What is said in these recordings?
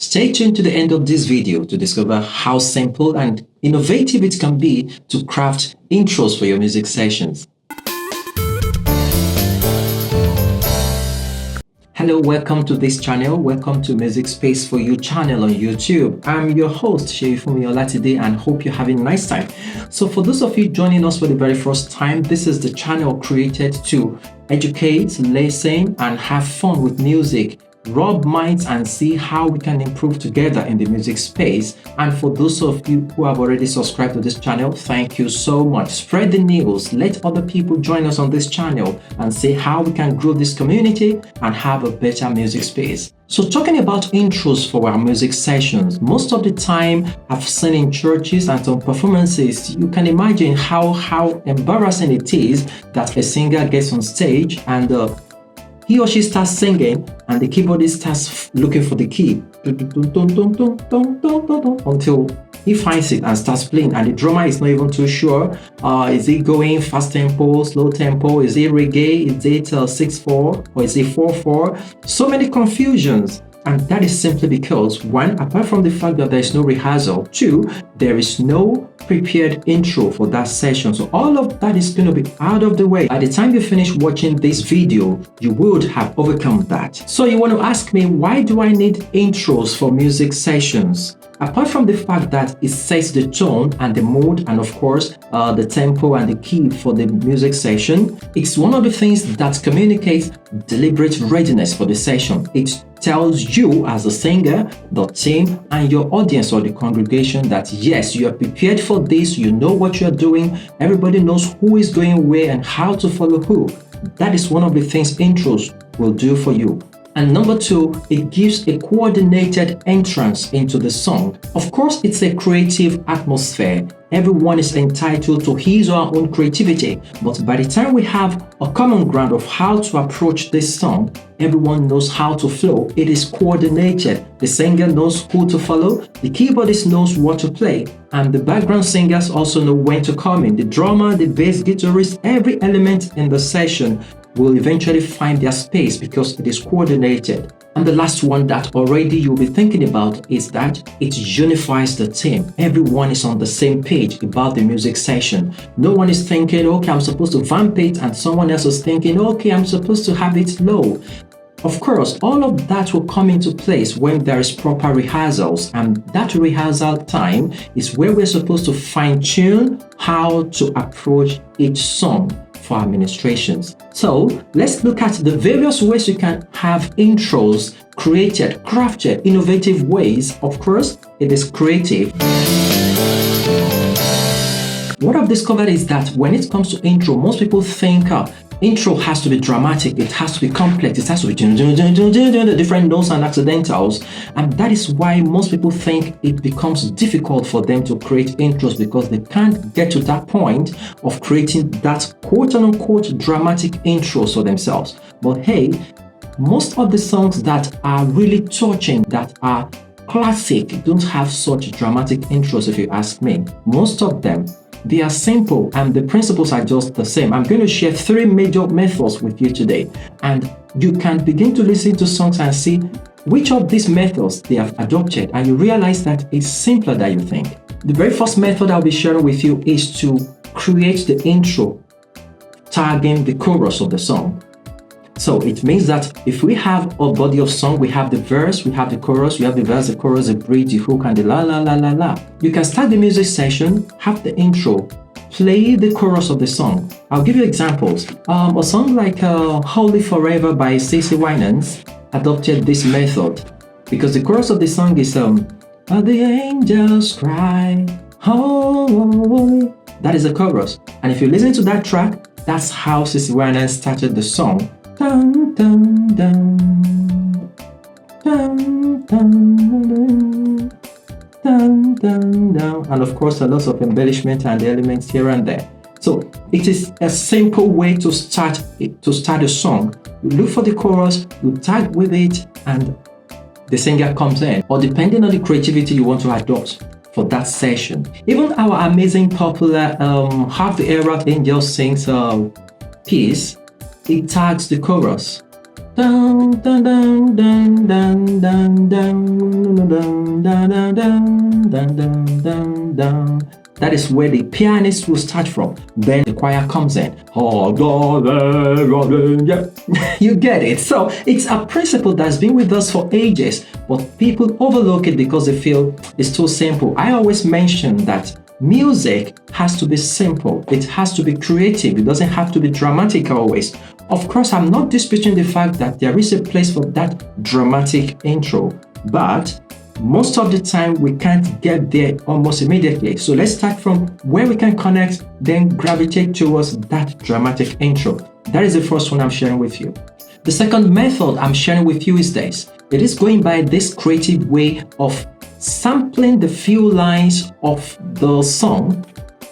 Stay tuned to the end of this video to discover how simple and innovative it can be to craft intros for your music sessions. Hello, welcome to this channel. Welcome to Music Space for You channel on YouTube. I'm your host, Sheifumi Olatide, and hope you're having a nice time. So for those of you joining us for the very first time, this is the channel created to educate, listen, and have fun with music, rub minds and see how we can improve together in the music space. And for those of you who have already subscribed to this channel, thank you so much. Spread the news, let other people join us on this channel and see how we can grow this community and have a better music space. So talking about intros for our music sessions, most of the time I've seen in churches and some performances, you can imagine how embarrassing it is that a singer gets on stage and he or she starts singing and the keyboardist starts looking for the key until he finds it and starts playing, and the drummer is not even too sure. Is it going fast tempo, slow tempo? Is it reggae? Is it 6/4 or is it 4/4? So many confusions. And that is simply because, one, apart from the fact that there is no rehearsal, two, there is no prepared intro for that session. So all of that is going to be out of the way. By the time you finish watching this video, you would have overcome that. So you want to ask me, why do I need intros for music sessions? Apart from the fact that it sets the tone and the mood and of course the tempo and the key for the music session, it's one of the things that communicates deliberate readiness for the session. It tells you as a singer, the team, and your audience or the congregation that yes, you are prepared for this, you know what you're doing, everybody knows who is going where and how to follow who. That is one of the things intros will do for you. And number two, it gives a coordinated entrance into the song. Of course, it's a creative atmosphere. Everyone is entitled to his or her own creativity, but by the time we have a common ground of how to approach this song, everyone knows how to flow. It is coordinated. The singer knows who to follow, the keyboardist knows what to play, and the background singers also know when to come in. The drummer, the bass guitarist, every element in the session will eventually find their space because it is coordinated. And the last one that already you'll be thinking about is that it unifies the team. Everyone is on the same page about the music session. No one is thinking, okay, I'm supposed to vamp it, and someone else is thinking, okay, I'm supposed to have it low. Of course, all of that will come into place when there is proper rehearsals, and that rehearsal time is where we're supposed to fine-tune how to approach each song for administrations. So let's look at the various ways you can have intros created, crafted, innovative ways. Of course, it is creative. What I've discovered is that when it comes to intro, most people think intro has to be dramatic, it has to be complex, it has to be different notes and accidentals, and that is why most people think it becomes difficult for them to create intros because they can't get to that point of creating that quote-unquote dramatic intros for themselves. But hey, most of the songs that are really touching, that are classic, don't have such dramatic intros if you ask me. Most of them, they are simple and the principles are just the same. I'm going to share 3 major methods with you today, and you can begin to listen to songs and see which of these methods they have adopted, and you realize that it's simpler than you think. The very first method I'll be sharing with you is to create the intro tagging the chorus of the song. So it means that if we have a body of song, we have the verse, we have the chorus, we have the verse, the chorus, the bridge, the hook, and the la la la la la. You can start the music session, have the intro, play the chorus of the song. I'll give you examples. A song like Holy Forever by Cece Winans adopted this method because the chorus of the song is the angels cry, holy. That is the chorus. And if you listen to that track, that's how Cece Winans started the song. Dun, dun, dun, dun, dun, dun, dun, dun, dun. And of course, a lot of embellishment and elements here and there. So it is a simple way to start a song. You look for the chorus, you tag with it, and the singer comes in. Or depending on the creativity you want to adopt for that session. Even our amazing popular Half the Era Angel Sings piece, it tags the chorus. Dun, dun, dun, dun, dun, dun, dun, dun, dun, dun, dun, dun, dun, dun. That is where the pianist will start from. Then the choir comes in. Oh, God, yeah. You get it. So it's a principle that's been with us for ages, but people overlook it because they feel it's too simple. I always mention that music has to be simple. It has to be creative. It doesn't have to be dramatic always. Of course, I'm not disputing the fact that there is a place for that dramatic intro, but most of the time we can't get there almost immediately. So let's start from where we can connect, then gravitate towards that dramatic intro. That is the first one I'm sharing with you. The second method I'm sharing with you is this. It is going by this creative way of sampling the few lines of the song,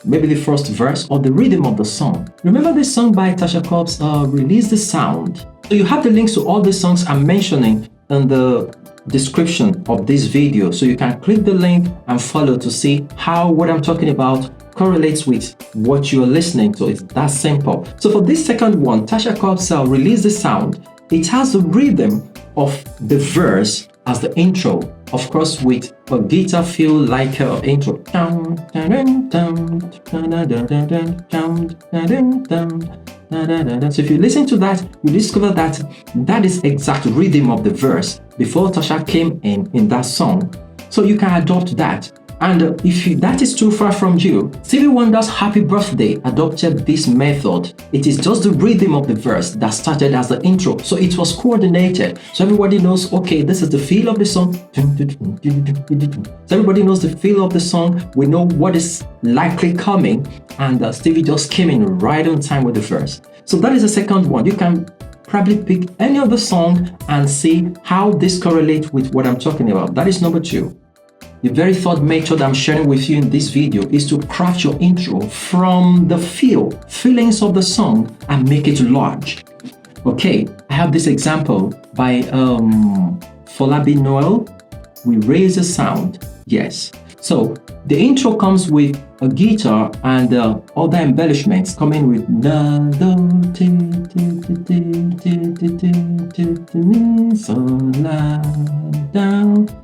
maybe the first verse or the rhythm of the song. Remember this song by Tasha Cobbs, Release the Sound? So you have the links to all the songs I'm mentioning in the description of this video, so you can click the link and follow to see how what I'm talking about correlates with what you're listening to. It's that simple. So for this second one, Tasha Cobbs, Release the Sound, it has the rhythm of the verse as the intro, of course with a guitar feel like an intro. So if you listen to that, you discover that that is exact rhythm of the verse before Tasha came in that song. So you can adopt that. And if that is too far from you, Stevie Wonder's Happy Birthday adopted this method. It is just the rhythm of the verse that started as the intro. So it was coordinated. So everybody knows, okay, this is the feel of the song. So everybody knows the feel of the song. We know what is likely coming. And Stevie just came in right on time with the verse. So that is the second one. You can probably pick any of the song and see how this correlates with what I'm talking about. That is number two. The very third method I'm sharing with you in this video is to craft your intro from the feelings of the song and make it large. Okay, I have this example by Folabi Nuel. We raise the sound. Yes. So the intro comes with a guitar and other embellishments coming with down.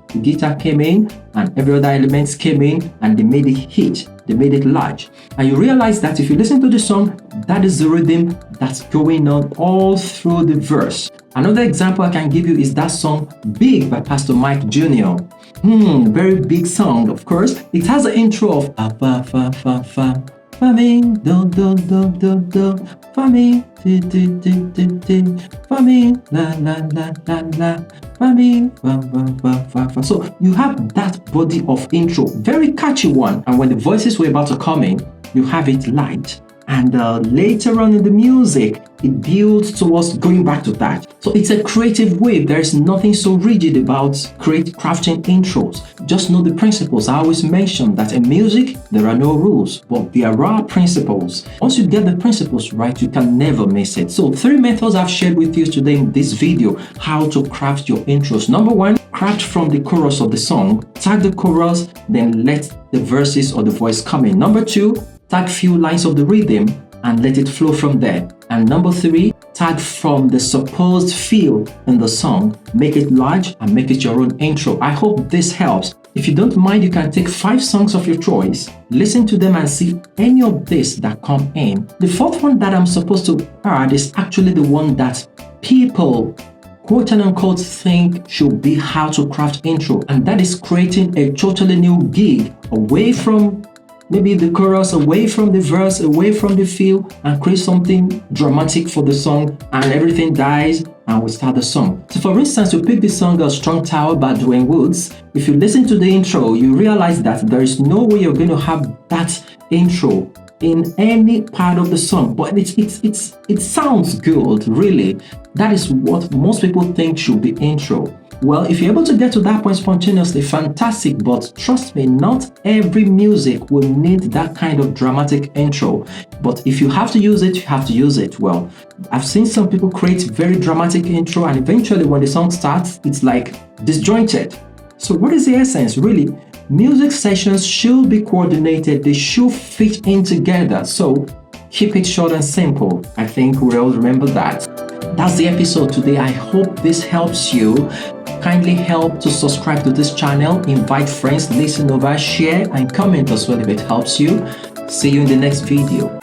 The guitar came in and every other elements came in and they made it hit. They made it large. And you realize that if you listen to the song, that is the rhythm that's going on all through the verse. Another example I can give you is that song Big by Pastor Mike Jr. Very big song, of course. It has an intro of fa fa fa fa fa mi do do do do do fa mi ti ti ti ti ti fa mi la la la la la fa mi fa fa fa fa fa. So you have that body of intro, very catchy one. And when the voices were about to come in, you have it light. And later on in the music, it builds towards going back to that. So it's a creative way. There's nothing so rigid about crafting intros. Just know the principles. I always mention that in music, there are no rules, but there are principles. Once you get the principles right, you can never miss it. So 3 methods I've shared with you today in this video, how to craft your intros. Number 1, craft from the chorus of the song. Tag the chorus, then let the verses or the voice come in. Number 2, tag few lines of the rhythm and let it flow from there. And number 3, tag from the supposed feel in the song, make it large and make it your own intro. I hope this helps. If you don't mind, you can take 5 songs of your choice, listen to them and see any of this that come in. The 4th one that I'm supposed to add is actually the one that people quote and unquote think should be how to craft intro, and that is creating a totally new gig away from maybe the chorus, away from the verse, away from the feel, and create something dramatic for the song, and everything dies and we start the song. So for instance, you pick the song Strong Tower by Dewayne Woods. If you listen to the intro, you realize that there is no way you're going to have that intro in any part of the song, but it sounds good, really. That is what most people think should be intro. Well, if you're able to get to that point spontaneously, fantastic, but trust me, not every music will need that kind of dramatic intro. But if you have to use it, you have to use it. Well, I've seen some people create very dramatic intro, and eventually when the song starts, it's like disjointed. So what is the essence? Really, music sessions should be coordinated. They should fit in together. So keep it short and simple. I think we'll all remember that. That's the episode today. I hope this helps you. Kindly help to subscribe to this channel, invite friends, listen over, share, and comment as well if it helps you. See you in the next video.